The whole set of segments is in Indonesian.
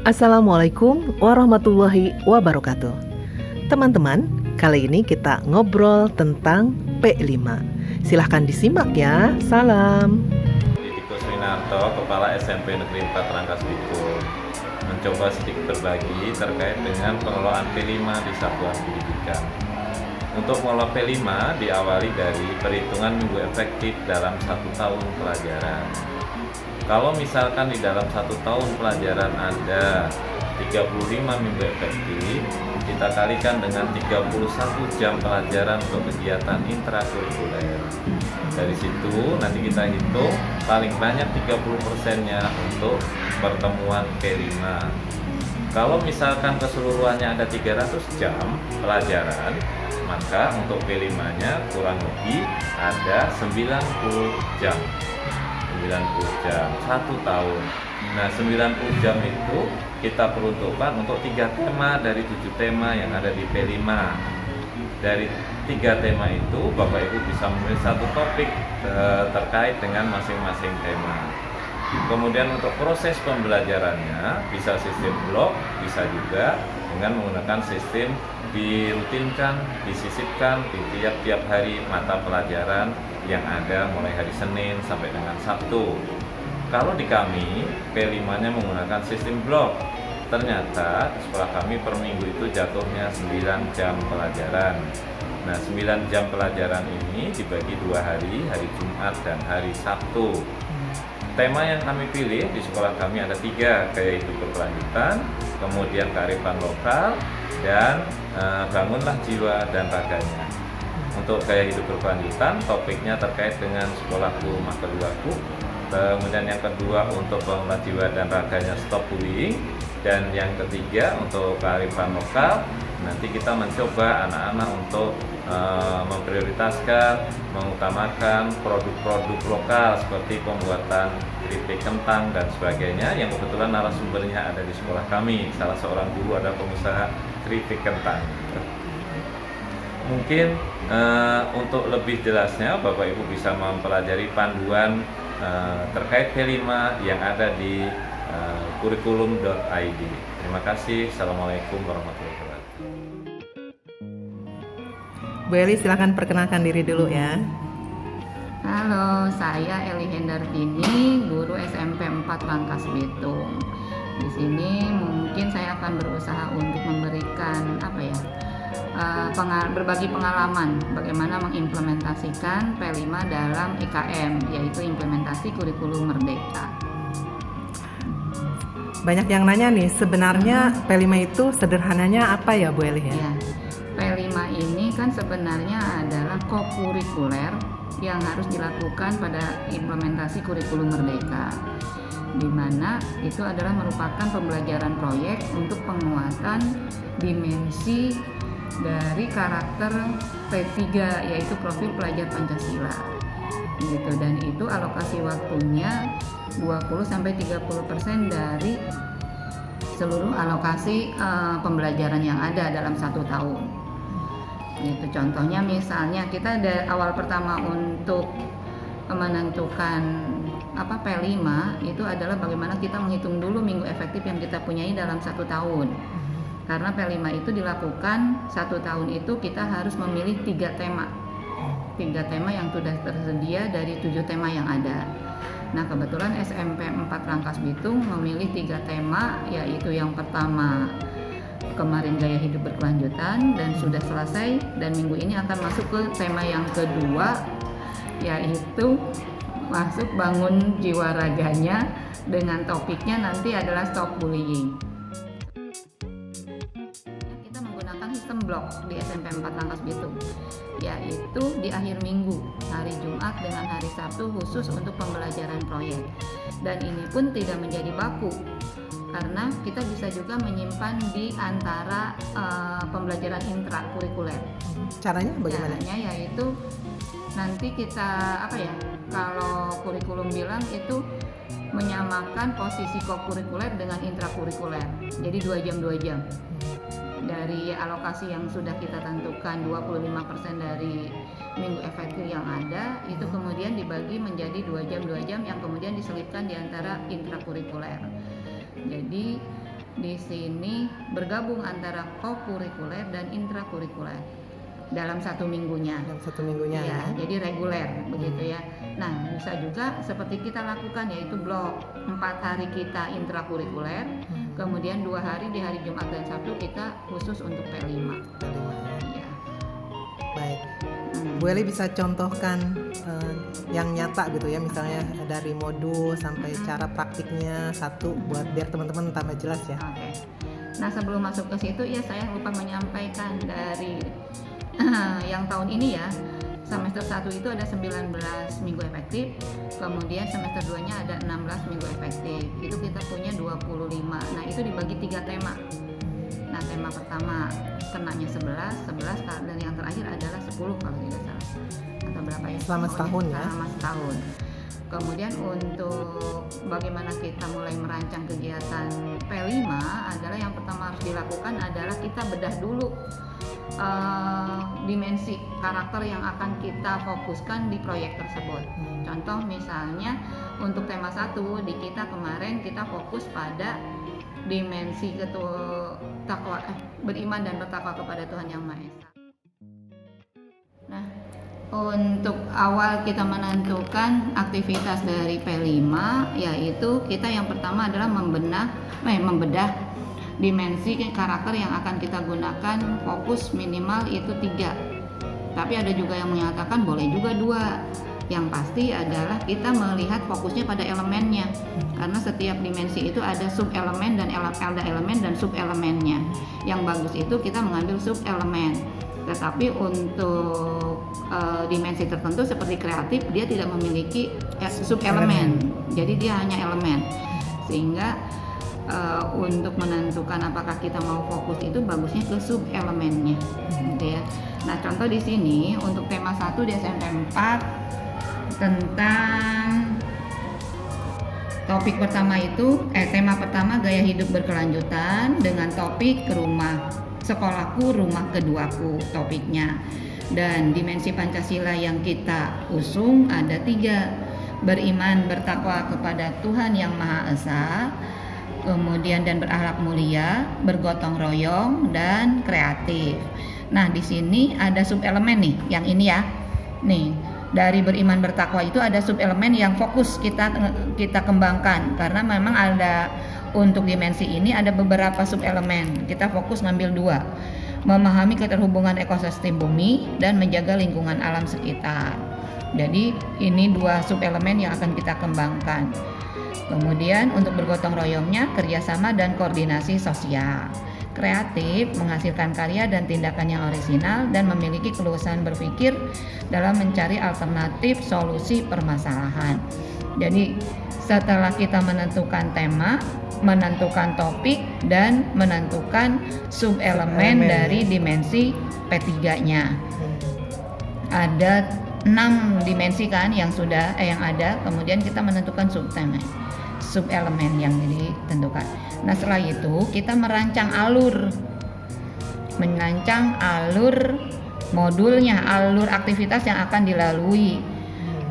Assalamualaikum warahmatullahi wabarakatuh. Teman-teman, kali ini kita ngobrol tentang P5. Silahkan disimak ya. Salam. Didikus Winarto, Kepala SMP Negeri 4 Rangkas Bitung, mencoba sedikit berbagi terkait dengan pengelolaan P5 di satuan pendidikan. Untuk mengelola P5 diawali dari perhitungan minggu efektif dalam 1 tahun pelajaran. Kalau misalkan di dalam 1 tahun pelajaran ada 35 minggu efektif, kita kalikan dengan 31 jam pelajaran untuk kegiatan intrakurikuler. Dari situ nanti kita hitung paling banyak 30%-nya untuk pertemuan P5. Kalau misalkan keseluruhannya ada 300 jam pelajaran, maka untuk P5-nya kurang lebih ada 90 jam. 90 jam, 1 tahun. Nah, 90 jam itu kita peruntukkan untuk 3 tema dari 7 tema yang ada di P5. Dari 3 tema itu, Bapak Ibu bisa menulis 1 topik terkait dengan masing-masing tema. Kemudian untuk proses pembelajarannya, bisa sistem blok, bisa juga dengan menggunakan sistem dirutinkan, disisipkan di tiap-tiap hari mata pelajaran yang ada mulai hari Senin sampai dengan Sabtu. Kalau di kami, P5-nya menggunakan sistem blok. Ternyata di sekolah kami per minggu itu jatuhnya 9 jam pelajaran. Nah, 9 jam pelajaran ini dibagi 2 hari, hari Jumat dan hari Sabtu. Tema yang kami pilih di sekolah kami ada 3, gaya hidup berkelanjutan, kemudian kearifan lokal, dan bangunlah jiwa dan raganya. Untuk gaya hidup berkelanjutan, topiknya terkait dengan sekolahku rumah keduaku. Kemudian yang kedua untuk bangunlah jiwa dan raganya, stop bullying. Dan yang ketiga untuk kearifan lokal, nanti kita mencoba anak-anak untuk memprioritaskan, mengutamakan produk-produk lokal seperti pembuatan keripik kentang dan sebagainya, yang kebetulan narasumbernya ada di sekolah kami. Salah seorang guru ada pengusaha keripik kentang. Mungkin untuk lebih jelasnya Bapak Ibu bisa mempelajari panduan terkait P5 yang ada di kurikulum.id. Terima kasih. Assalamualaikum warahmatullahi wabarakatuh. Bu Eli, silahkan perkenalkan diri dulu ya. Halo, saya Eli Hendartini, guru SMP 4 Rangkas Bitung. Di sini mungkin saya akan berusaha untuk memberikan berbagi pengalaman bagaimana mengimplementasikan P5 dalam IKM, yaitu implementasi kurikulum merdeka. Banyak yang nanya nih, sebenarnya P5 itu sederhananya apa ya Bu Eli ya? Ya, P5 ini kan sebenarnya adalah kokurikuler yang harus dilakukan pada implementasi kurikulum merdeka, di mana itu adalah merupakan pembelajaran proyek untuk penguatan dimensi dari karakter P3, yaitu profil pelajar Pancasila gitu. Dan itu alokasi waktunya 20-30% dari seluruh alokasi pembelajaran yang ada dalam 1 tahun. Itu contohnya, misalnya kita ada awal pertama untuk menentukan P5 itu adalah bagaimana kita menghitung dulu minggu efektif yang kita punyai dalam 1 tahun. Karena P5 itu dilakukan 1 tahun itu kita harus memilih 3 tema. 3 tema yang sudah tersedia dari 7 tema yang ada. Nah, kebetulan SMP 4 Rangkas Bitung memilih 3 tema, yaitu yang pertama kemarin gaya hidup berkelanjutan dan sudah selesai, dan minggu ini akan masuk ke tema yang kedua, yaitu masuk bangun jiwa raganya, dengan topiknya nanti adalah stop bullying. Kita menggunakan sistem blok di SMP 4 Rangkas Bitung, yaitu di akhir minggu, hari Jumat dengan hari Sabtu khusus untuk pembelajaran proyek. Dan ini pun tidak menjadi baku, karena kita bisa juga menyimpan di antara pembelajaran intrakurikuler. Caranya bagaimana? Caranya yaitu nanti kita kalau kurikulum bilang itu menyamakan posisi kokurikuler dengan intrakurikuler. Jadi 2 jam 2 jam. Dari alokasi yang sudah kita tentukan 25% dari minggu efektif yang ada, itu kemudian dibagi menjadi 2 jam yang kemudian diselipkan di antara intrakurikuler. Jadi di sini bergabung antara kokurikuler dan intrakurikuler dalam 1 minggunya. Dalam 1 minggunya Ya, jadi reguler begitu ya. Nah, bisa juga seperti kita lakukan yaitu blok 4 hari kita intrakurikuler, kemudian 2 hari di hari Jumat dan Sabtu kita khusus untuk P5. Iya. Baik. Bu Eli bisa contohkan yang nyata gitu ya, misalnya dari modul sampai cara praktiknya satu buat biar teman-teman tambah jelas ya. Oke. Nah, sebelum masuk ke situ ya saya lupa menyampaikan dari yang tahun ini ya. Semester 1 itu ada 19 minggu efektif, kemudian semester 2-nya ada 16 minggu efektif. Itu kita punya 25. Nah, itu dibagi 3 tema. Nah, tema pertama kenanya 11 dan yang terakhir adalah 10 kalau tidak salah. Atau berapa ya? Selama setahun ya? Selama setahun. Kemudian untuk bagaimana kita mulai merancang kegiatan P5 adalah yang pertama harus dilakukan adalah kita bedah dulu dimensi karakter yang akan kita fokuskan di proyek tersebut. Contoh misalnya untuk tema 1 di kita kemarin kita fokus pada dimensi beriman dan bertakwa kepada Tuhan Yang Maha Esa. Nah, untuk awal kita menentukan aktivitas dari P5 yaitu kita yang pertama adalah membedah dimensi karakter yang akan kita gunakan, fokus minimal itu 3. Tapi ada juga yang menyatakan boleh juga 2. Yang pasti adalah kita melihat fokusnya pada elemennya, karena setiap dimensi itu ada sub elemen dan ada elemen dan sub elemennya. Yang bagus itu kita mengambil sub elemen. Tetapi untuk dimensi tertentu seperti kreatif dia tidak memiliki sub elemen, jadi dia hanya elemen. Sehingga untuk menentukan apakah kita mau fokus itu bagusnya ke sub elemennya, gitu ya. Nah, contoh di sini untuk tema 1 di SMP 4 tentang topik pertama itu tema pertama gaya hidup berkelanjutan dengan topik sekolahku rumah keduaku topiknya. Dan dimensi Pancasila yang kita usung ada 3, beriman bertakwa kepada Tuhan Yang Maha Esa, kemudian dan berakhlak mulia, bergotong royong, dan kreatif. Nah, di sini ada sub elemen nih, yang ini ya. Nih, dari beriman bertakwa itu ada sub elemen yang fokus kita kembangkan, karena memang ada untuk dimensi ini ada beberapa sub elemen. Kita fokus ngambil 2, memahami keterhubungan ekosistem bumi dan menjaga lingkungan alam sekitar. Jadi ini 2 sub elemen yang akan kita kembangkan. Kemudian untuk bergotong royongnya kerjasama dan koordinasi sosial. Kreatif menghasilkan karya dan tindakan yang orisinal dan memiliki keluasan berpikir dalam mencari alternatif solusi permasalahan. Jadi setelah kita menentukan tema, menentukan topik, dan menentukan sub elemen dari dimensi P3-nya. Ada 6 dimensi kan yang ada, kemudian kita menentukan sub elemen yang ditentukan. Nah, setelah itu kita merancang alur modulnya, alur aktivitas yang akan dilalui.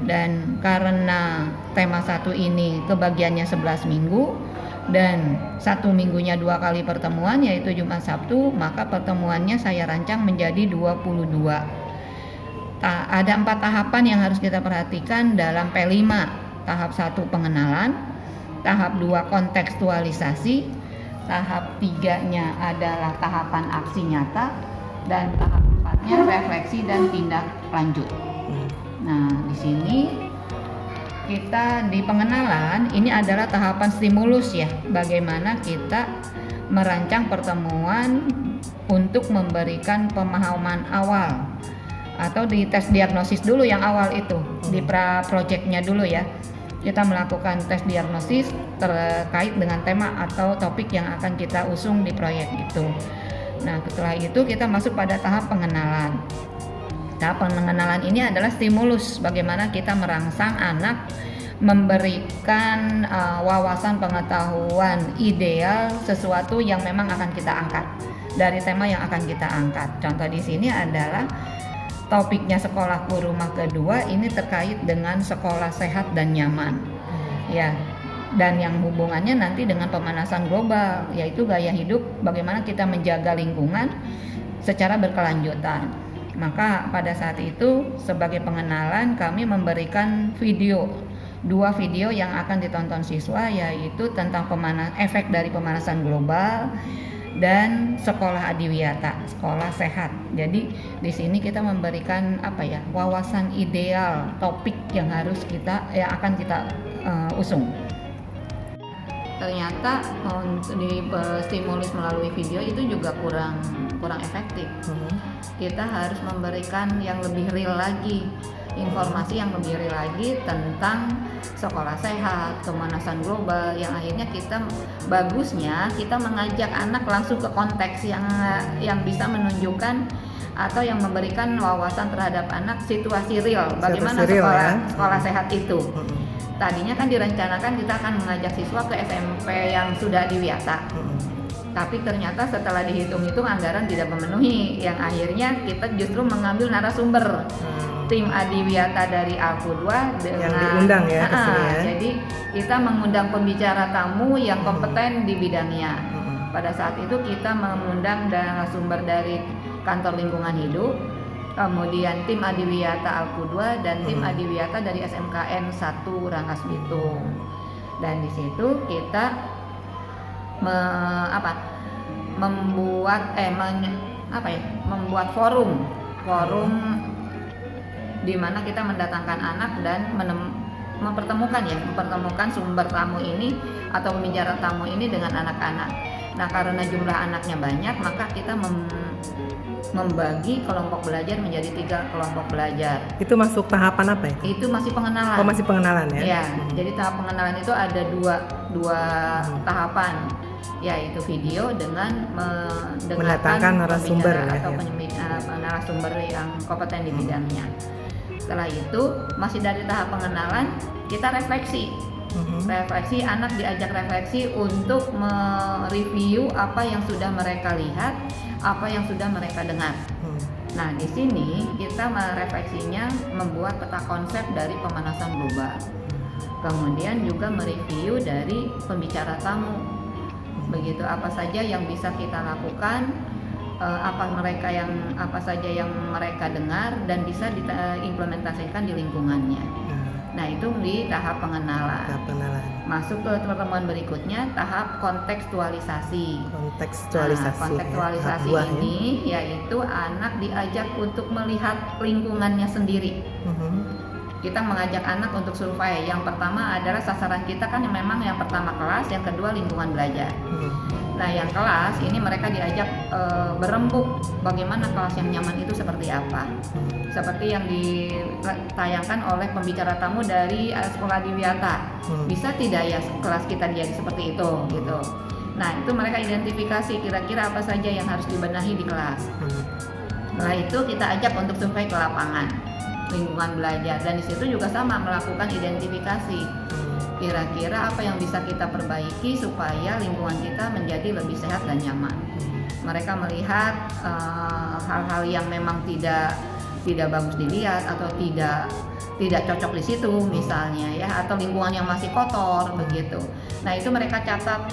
Dan karena tema 1 ini kebagiannya 11 minggu dan 1 minggunya 2 kali pertemuan yaitu Jumat Sabtu, maka pertemuannya saya rancang menjadi 22. Ada 4 tahapan yang harus kita perhatikan dalam P5. Tahap 1 pengenalan, tahap 2 kontekstualisasi, tahap 3-nya adalah tahapan aksi nyata, dan tahap 4-nya refleksi dan tindak lanjut. Nah, di sini kita di pengenalan ini adalah tahapan stimulus ya, bagaimana kita merancang pertemuan untuk memberikan pemahaman awal atau di tes diagnosis dulu yang awal itu di pra-projectnya dulu ya. Kita melakukan tes diagnosis terkait dengan tema atau topik yang akan kita usung di proyek itu. Nah, setelah itu kita masuk pada tahap pengenalan. Tahap pengenalan ini adalah stimulus bagaimana kita merangsang anak memberikan wawasan pengetahuan ideal sesuatu yang memang akan kita angkat dari tema yang akan kita angkat. Contoh di sini adalah topiknya sekolahku rumah kedua, ini terkait dengan sekolah sehat dan nyaman. Ya, dan yang hubungannya nanti dengan pemanasan global, yaitu gaya hidup, bagaimana kita menjaga lingkungan secara berkelanjutan. Maka pada saat itu sebagai pengenalan kami memberikan dua video yang akan ditonton siswa, yaitu tentang efek dari pemanasan global dan sekolah adiwiyata, sekolah sehat. Jadi di sini kita memberikan wawasan ideal topik yang akan kita usung. Ternyata di stimulus melalui video itu juga kurang efektif. Kita harus memberikan yang lebih real lagi, informasi yang lebih real lagi tentang sekolah sehat, pemanasan global, yang akhirnya bagusnya kita mengajak anak langsung ke konteks yang bisa menunjukkan atau yang memberikan wawasan terhadap anak situasi real, bagaimana sekolah sehat itu. Tadinya kan direncanakan kita akan mengajak siswa ke SMP yang sudah adiwiyata. Tapi ternyata setelah dihitung-hitung anggaran tidak memenuhi, yang akhirnya kita justru mengambil narasumber tim adiwiyata dari Alku 2 dengan yang diundang ya ke sini ya. Jadi kita mengundang pembicara tamu yang kompeten di bidangnya. Pada saat itu kita mengundang narasumber dari Kantor Lingkungan Hidup, kemudian tim adiwiyata Alku 2 dan tim adiwiyata dari SMKN 1 Rangkas Bitung. Dan di situ kita membuat forum di mana kita mendatangkan anak dan mempertemukan sumber tamu ini atau pembicara tamu ini dengan anak-anak. Nah, karena jumlah anaknya banyak, maka kita membagi kelompok belajar menjadi 3 kelompok belajar. Itu masuk tahapan apa ya? Itu masih pengenalan. Oh, masih pengenalan ya? Ya, jadi tahap pengenalan itu ada dua tahapan, yaitu video dengan mendatangkan narasumber atau narasumber yang kompeten di bidangnya. Setelah itu masih dari tahap pengenalan, kita refleksi. Refleksi, anak diajak refleksi untuk mereview apa yang sudah mereka lihat, apa yang sudah mereka dengar. Nah, di sini kita merefleksinya membuat peta konsep dari pemanasan global. Kemudian juga mereview dari pembicara tamu. Begitu, apa saja yang bisa kita lakukan, apa saja yang mereka dengar dan bisa diimplementasikan di lingkungannya. Nah, itu di tahap pengenalan. Masuk ke pertemuan berikutnya, tahap kontekstualisasi. Kontekstualisasi ini yaitu anak diajak untuk melihat lingkungannya sendiri. Kita mengajak anak untuk survei. Yang pertama adalah sasaran kita kan memang yang pertama kelas, yang kedua lingkungan belajar. Nah, yang kelas ini mereka diajak berembuk bagaimana kelas yang nyaman itu seperti apa. Seperti yang ditayangkan oleh pembicara tamu dari sekolah adiwiyata. Bisa tidak ya kelas kita jadi seperti itu gitu. Nah, itu mereka identifikasi kira-kira apa saja yang harus dibenahi di kelas. Setelah itu kita ajak untuk survei ke lapangan lingkungan belajar, dan di situ juga sama melakukan identifikasi kira-kira apa yang bisa kita perbaiki supaya lingkungan kita menjadi lebih sehat dan nyaman. Mereka melihat hal-hal yang memang tidak bagus dilihat atau tidak cocok di situ misalnya ya, atau lingkungan yang masih kotor begitu. Nah, itu mereka catat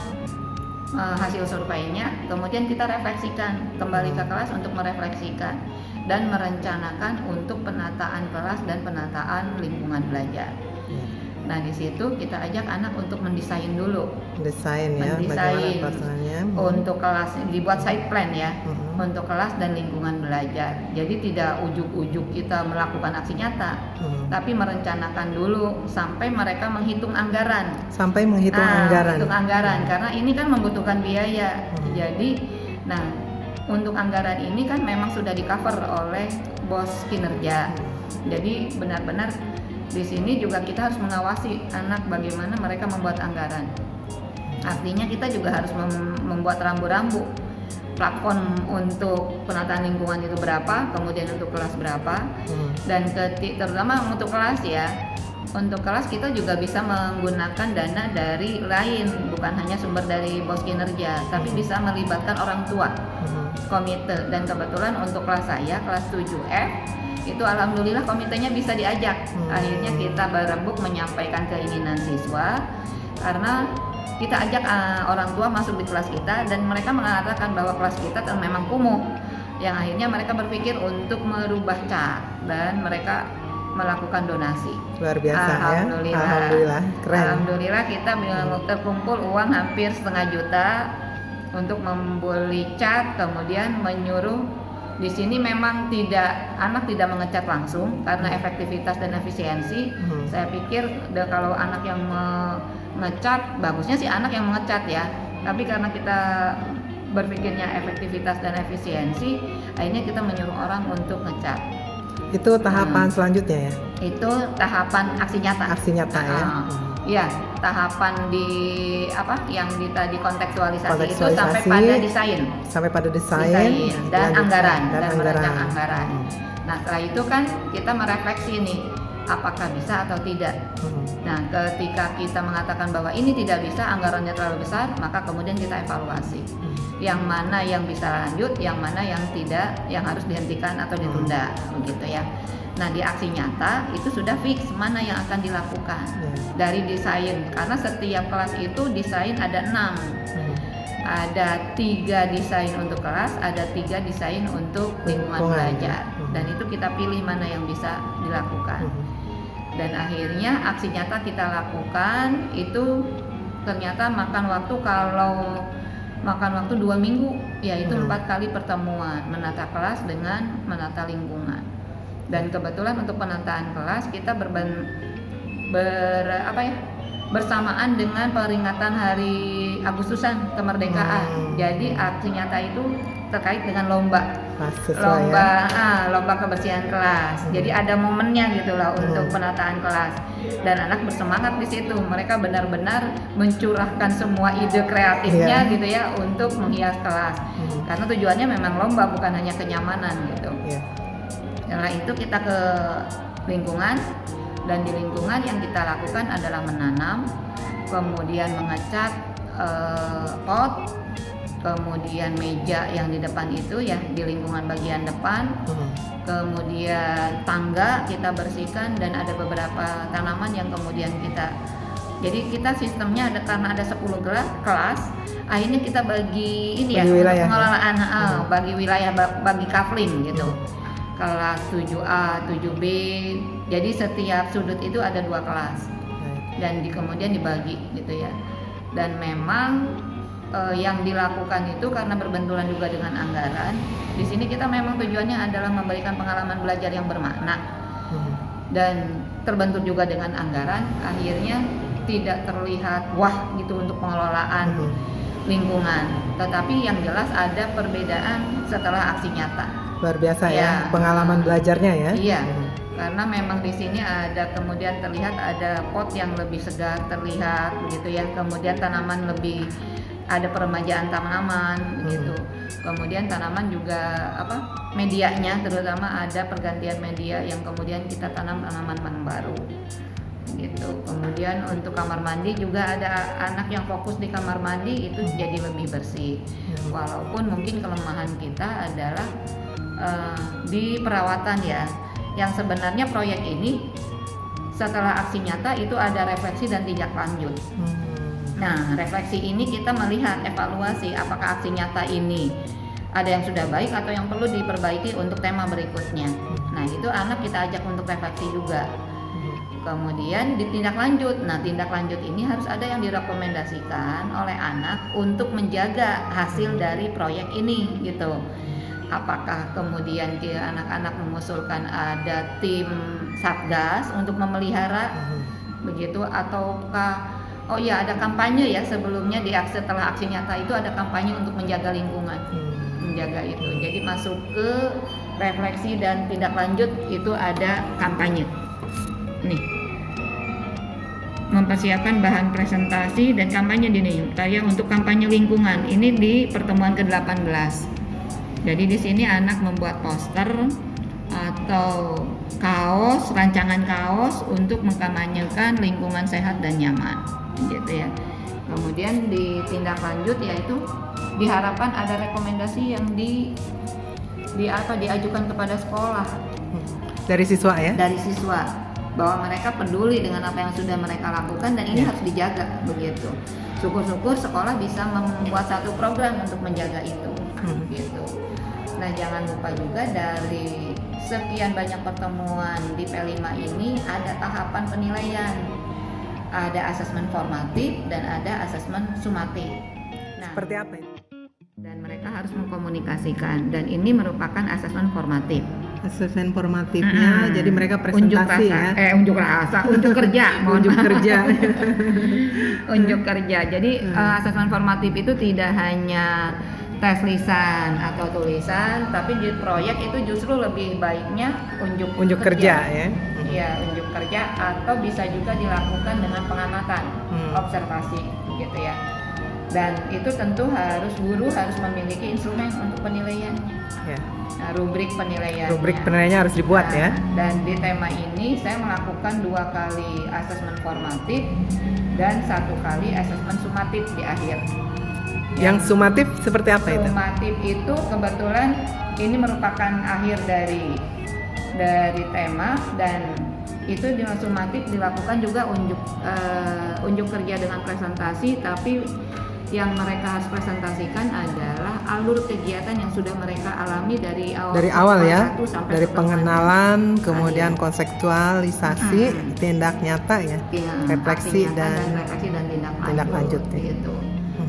hasil surveinya, kemudian kita refleksikan kembali ke kelas untuk merefleksikan dan merencanakan untuk penataan kelas dan penataan lingkungan belajar. Nah, di situ kita ajak anak untuk mendesain dulu. Mendesain untuk kelas, dibuat site plan ya, untuk kelas dan lingkungan belajar. Jadi tidak ujuk-ujuk kita melakukan aksi nyata, tapi merencanakan dulu sampai mereka menghitung anggaran. Menghitung anggaran karena ini kan membutuhkan biaya. Jadi, untuk anggaran ini kan memang sudah di-cover oleh bos kinerja. Jadi benar-benar di sini juga kita harus mengawasi anak bagaimana mereka membuat anggaran. Artinya kita juga harus membuat rambu-rambu platform untuk penataan lingkungan itu berapa, kemudian untuk kelas berapa, dan terutama untuk kelas ya. Untuk kelas kita juga bisa menggunakan dana dari lain, bukan hanya sumber dari bos kinerja, tapi bisa melibatkan orang tua, komite. Dan kebetulan untuk kelas saya, kelas 7F, itu alhamdulillah komitenya bisa diajak. Akhirnya kita berembuk menyampaikan keinginan siswa, karena kita ajak orang tua masuk di kelas kita dan mereka mengatakan bahwa kelas kita memang kumuh, yang akhirnya mereka berpikir untuk merubah cat dan mereka melakukan donasi. Luar biasa Alhamdulillah. ya. Alhamdulillah, keren. Alhamdulillah kita terkumpul uang hampir 500.000 untuk membeli cat, kemudian menyuruh di sini memang anak tidak mengecat langsung karena efektivitas dan efisiensi. Saya pikir kalau anak yang mengecat, bagusnya sih anak yang mengecat ya. Tapi karena kita berpikirnya efektivitas dan efisiensi, akhirnya kita menyuruh orang untuk ngecat. Itu tahapan selanjutnya ya? Itu tahapan aksi nyata. Aksi nyata ya? Iya, tahapan yang tadi kontekstualisasi itu sampai Kontekstualisasi, pada desain. Sampai pada desain Dan anggaran, dan anggaran. merancang anggaran. Nah, setelah itu kan kita merefleksi nih, apakah bisa atau tidak. Nah, ketika kita mengatakan bahwa ini tidak bisa, anggarannya terlalu besar, maka kemudian kita evaluasi. Yang mana yang bisa lanjut, yang mana yang tidak, yang harus dihentikan atau ditunda, begitu ya. Nah, di aksi nyata itu sudah fix mana yang akan dilakukan dari desain, karena setiap kelas itu desain ada 6. Ada 3 desain untuk kelas, ada 3 desain untuk lingkungan belajar, dan itu kita pilih mana yang bisa dilakukan. Dan akhirnya aksi nyata kita lakukan itu ternyata makan waktu 2 minggu, yaitu 4 kali pertemuan menata kelas dengan menata lingkungan. Dan kebetulan untuk penataan kelas kita bersamaan dengan peringatan Hari Agustusan kemerdekaan. Jadi aksi nyata itu terkait dengan lomba kebersihan kelas. Jadi ada momennya gitulah untuk penataan kelas. Dan anak bersemangat di situ. Mereka benar-benar mencurahkan semua ide kreatifnya gitu ya untuk menghias kelas. Karena tujuannya memang lomba, bukan hanya kenyamanan gitu. Setelah itu kita ke lingkungan, dan di lingkungan yang kita lakukan adalah menanam, kemudian mengecat pot, kemudian meja yang di depan itu ya di lingkungan bagian depan, kemudian tangga kita bersihkan, dan ada beberapa tanaman yang kemudian jadi kita sistemnya karena ada 10 kelas, akhirnya kita bagi wilayah, pengelolaan bagi wilayah, bagi kafling gitu. Kelas 7A, 7B, jadi setiap sudut itu ada 2 kelas dan kemudian dibagi gitu ya. Dan memang yang dilakukan itu karena berbenturan juga dengan anggaran. Di sini kita memang tujuannya adalah memberikan pengalaman belajar yang bermakna dan terbentur juga dengan anggaran. Akhirnya tidak terlihat wah gitu untuk pengelolaan lingkungan, tetapi yang jelas ada perbedaan setelah aksi nyata. Luar biasa ya pengalaman belajarnya ya. Iya, karena memang di sini ada kemudian terlihat ada pot yang lebih segar terlihat begitu ya. Kemudian tanaman lebih ada peremajaan tanaman begitu. Kemudian tanaman juga medianya terutama ada pergantian media yang kemudian kita tanam tanaman baru. Gitu. Kemudian untuk kamar mandi juga ada anak yang fokus di kamar mandi itu jadi lebih bersih. Walaupun mungkin kelemahan kita adalah di perawatan ya, yang sebenarnya proyek ini setelah aksi nyata itu ada refleksi dan tindak lanjut. Nah, refleksi ini kita melihat evaluasi apakah aksi nyata ini ada yang sudah baik atau yang perlu diperbaiki untuk tema berikutnya. Nah, itu anak kita ajak untuk refleksi juga. Kemudian ditindak lanjut. Nah, tindak lanjut ini harus ada yang direkomendasikan oleh anak untuk menjaga hasil dari proyek ini gitu. Apakah kemudian anak-anak mengusulkan ada tim satgas untuk memelihara begitu, ataukah ada kampanye ya sebelumnya setelah aksi nyata itu ada kampanye untuk menjaga lingkungan, menjaga itu. Jadi masuk ke refleksi dan tindak lanjut itu ada kampanye. Nih, mempersiapkan bahan presentasi dan kampanye saya untuk kampanye lingkungan ini di pertemuan ke-18. Jadi di sini anak membuat poster atau kaos, rancangan kaos untuk mengkampanyekan lingkungan sehat dan nyaman, gitu ya. Kemudian di tindak lanjut yaitu diharapkan ada rekomendasi yang diajukan kepada sekolah dari siswa ya. Dari siswa. bahwa mereka peduli dengan apa yang sudah mereka lakukan dan ini harus dijaga begitu. Syukur-syukur sekolah bisa membuat satu program untuk menjaga itu gitu. Nah, jangan lupa juga dari sekian banyak pertemuan di P5 ini ada tahapan penilaian. Ada asesmen formatif dan ada asesmen sumatif. Nah, Seperti apa itu? dan mereka harus mengkomunikasikan dan ini merupakan asesmen formatif. Asesmen formatifnya, jadi mereka presentasi Unjuk rasa, unjuk kerja, mohon unjuk maaf. kerja. Unjuk kerja. Jadi asesmen formatif itu tidak hanya tes lisan atau tulisan, tapi di proyek itu justru lebih baiknya unjuk kerja ya. Iya, unjuk kerja atau bisa juga dilakukan dengan pengamatan, observasi gitu ya. Dan itu tentu guru harus memiliki instrumen untuk penilaian. Ya. Nah, rubrik penilaian. Rubrik penilaiannya harus dibuat ya. Dan di tema ini saya melakukan 2 kali asesmen formatif dan 1 kali asesmen sumatif di akhir. Yang sumatif seperti apa itu? Sumatif itu kebetulan ini merupakan akhir dari tema dan itu di sumatif dilakukan juga unjuk kerja dengan presentasi, tapi yang mereka harus presentasikan adalah alur kegiatan yang sudah mereka alami dari awal ya, sampai dari pengenalan, kemudian konseptualisasi, tindak nyata ya, refleksi dan tindak lanjut ya. gitu.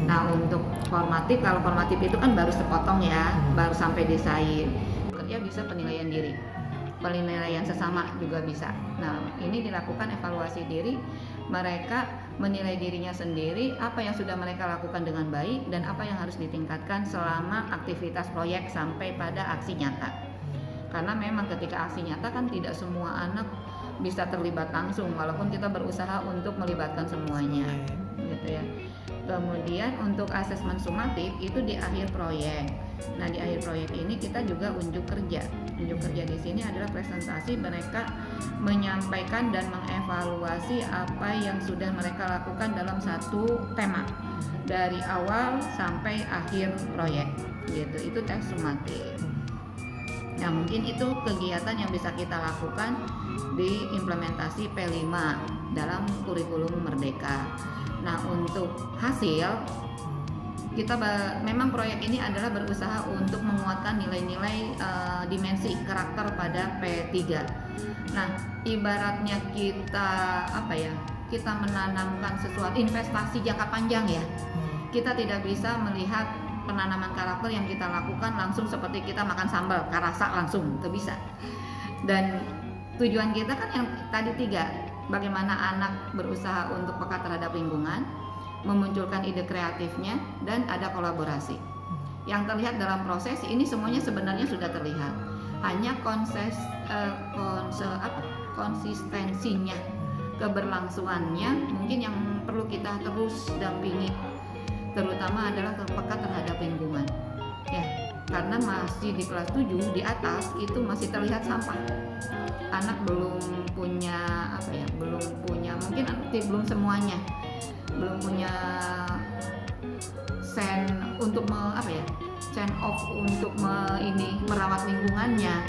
Nah, untuk formatif, kalau formatif itu kan baru sepotong ya, baru sampai desain. Kerja bisa penilaian diri, penilaian sesama juga bisa. Nah, ini dilakukan evaluasi diri, mereka menilai dirinya sendiri, apa yang sudah mereka lakukan dengan baik dan apa yang harus ditingkatkan selama aktivitas proyek sampai pada aksi nyata. Karena memang ketika aksi nyata kan tidak semua anak bisa terlibat langsung, walaupun kita berusaha untuk melibatkan semuanya, gitu ya. Kemudian untuk asesmen sumatif itu di akhir proyek. Nah, di akhir proyek ini kita juga unjuk kerja. Unjuk kerja di sini adalah presentasi, mereka menyampaikan dan mengevaluasi apa yang sudah mereka lakukan dalam satu tema dari awal sampai akhir proyek. Gitu. Itu tes sumatif. Nah, mungkin itu kegiatan yang bisa kita lakukan di implementasi P5 dalam kurikulum Merdeka. Nah, untuk hasil kita memang proyek ini adalah berusaha untuk menguatkan nilai-nilai dimensi karakter pada P3. Nah, ibaratnya kita menanamkan sesuatu investasi jangka panjang ya. Kita tidak bisa melihat penanaman karakter yang kita lakukan langsung seperti kita makan sambal, karasa langsung, itu bisa. Dan tujuan kita kan yang tadi 3, bagaimana anak berusaha untuk peka terhadap lingkungan, memunculkan ide kreatifnya, dan ada kolaborasi. Yang terlihat dalam proses ini semuanya sebenarnya sudah terlihat. Hanya konsistensinya, keberlangsungannya mungkin yang perlu kita terus dampingi, terutama adalah peka terhadap lingkungan. Ya, karena masih di kelas 7 di atas itu masih terlihat sampah. Anak belum punya mungkin belum semuanya belum punya sen untuk sen off untuk merawat lingkungannya.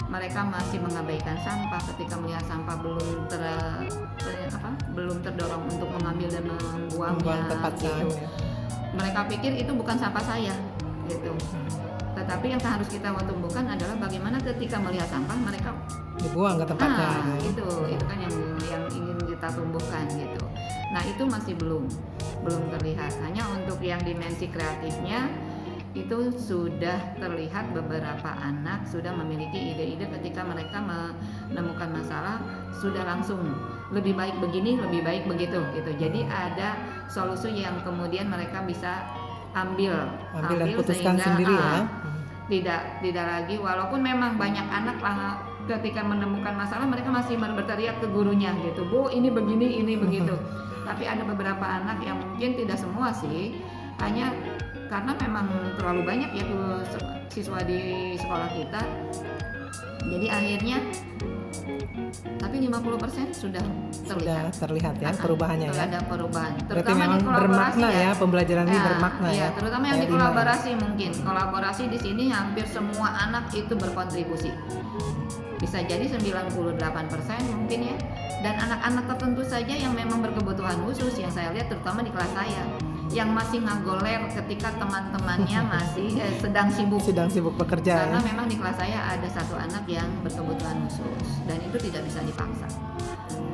Mereka masih mengabaikan sampah, ketika melihat sampah belum terdorong untuk mengambil dan membuangnya gitu. Mereka pikir itu bukan sampah saya gitu. Tetapi yang harus kita tumbuhkan adalah bagaimana ketika melihat sampah mereka dibuang ke tempatnya. Itu kan yang ingin kita tumbuhkan gitu. Nah, itu masih belum terlihat. Hanya untuk yang dimensi kreatifnya itu sudah terlihat beberapa anak sudah memiliki ide-ide ketika mereka menemukan masalah sudah langsung lebih baik begini, lebih baik begitu gitu. Jadi ada solusi yang kemudian mereka bisa ambil dan putuskan sendiri ya. Tidak lagi, walaupun memang banyak anak ketika menemukan masalah mereka masih berteriak ke gurunya gitu, Bu ini begini, ini begitu. Tapi ada beberapa anak yang mungkin tidak semua sih, hanya karena memang terlalu banyak ya siswa di sekolah kita Jadi akhirnya tapi 50% sudah Sudah terlihat. terlihat ya perubahannya ya. Ada perubahan. Berarti Terutama memang di kolaborasi bermakna ya, pembelajaran ini bermakna iya, ya. terutama yang di Kayak lima ya. kolaborasi mungkin. Kolaborasi di sini hampir semua anak itu berkontribusi. Bisa jadi 98% mungkin ya. Dan anak-anak tertentu saja yang memang berkebutuhan khusus yang saya lihat terutama di kelas saya yang masih ngagoler ketika teman-temannya masih sedang sibuk bekerja karena ya. memang di kelas saya ada satu anak yang berkebutuhan khusus dan itu tidak bisa dipaksa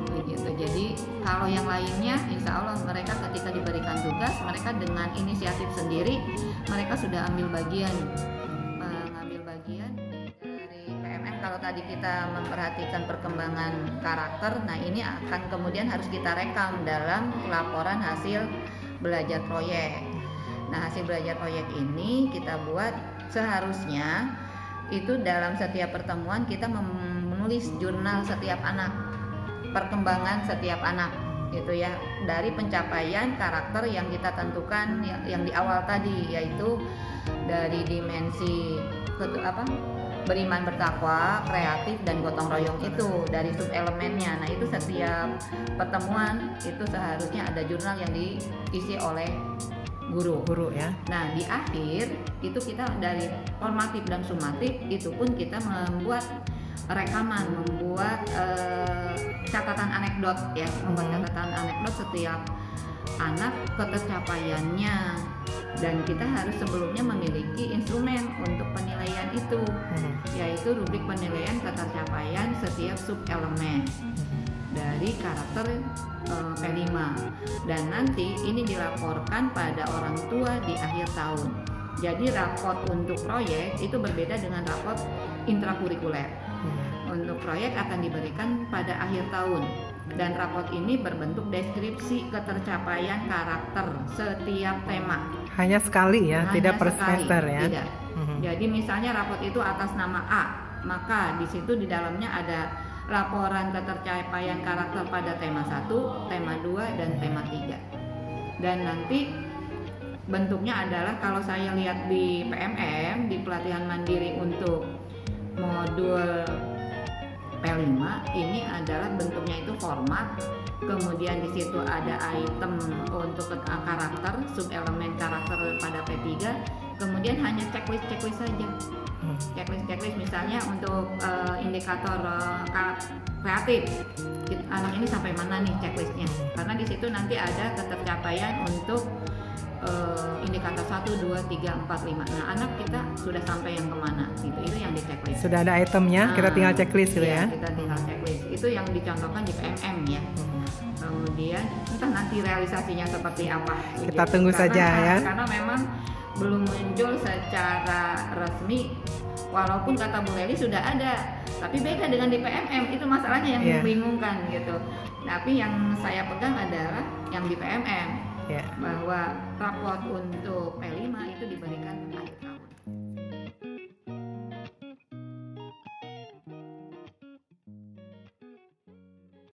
begitu. Jadi kalau yang lainnya insya Allah mereka ketika diberikan tugas mereka dengan inisiatif sendiri mereka sudah ambil bagian dari PMM. Kalau tadi kita memperhatikan perkembangan karakter, nah ini akan kemudian harus kita rekam dalam laporan hasil belajar proyek. Nah hasil belajar proyek ini kita buat seharusnya itu dalam setiap pertemuan kita menulis jurnal setiap anak, perkembangan setiap anak gitu ya, dari pencapaian karakter yang kita tentukan yang di awal tadi, yaitu dari dimensi beriman, bertakwa, kreatif, dan gotong royong itu dari sub elemennya. Nah itu setiap pertemuan itu seharusnya ada jurnal yang diisi oleh guru ya. Nah di akhir itu kita dari formatif dan sumatif itu pun kita membuat rekaman, membuat catatan anekdot ya, membuat catatan anekdot setiap anak ketercapaiannya. Dan kita harus sebelumnya memiliki instrumen untuk penilaian itu, yaitu rubrik penilaian ketercapaian setiap sub elemen dari karakter P5. Dan nanti ini dilaporkan pada orang tua di akhir tahun. Jadi rapot untuk proyek itu berbeda dengan rapot intrakurikuler. Untuk proyek akan diberikan pada akhir tahun. Dan rapot ini berbentuk deskripsi ketercapaian karakter setiap tema. Hanya sekali ya, tidak per semester ya. Tidak. Jadi misalnya rapot itu atas nama A, maka di situ di dalamnya ada laporan ketercapaian karakter pada tema 1, tema 2, dan tema 3. Dan nanti bentuknya adalah kalau saya lihat di PMM, di pelatihan mandiri untuk modul P5 ini adalah bentuknya itu format, kemudian di situ ada item untuk karakter, sub elemen karakter pada P3, kemudian hanya checklist saja. Checklist misalnya untuk indikator kreatif, anak ini sampai mana nih checklistnya, karena di situ nanti ada ketercapaian untuk indikator 1, 2, 3, 4, 5. Nah anak kita sudah sampai yang kemana gitu, itu yang di checklist. Sudah ada itemnya, kita tinggal checklist gitu ya. Kita tinggal checklist, itu yang dicontohkan di PMM ya. Kemudian entah nanti realisasinya seperti apa Kita tunggu saja ya. Karena memang belum muncul secara resmi, walaupun kata Bu Leli sudah ada, tapi beda dengan di PMM, itu masalahnya yang membingungkan gitu. Tapi yang saya pegang adalah yang di PMM, bahwa raport untuk P5 itu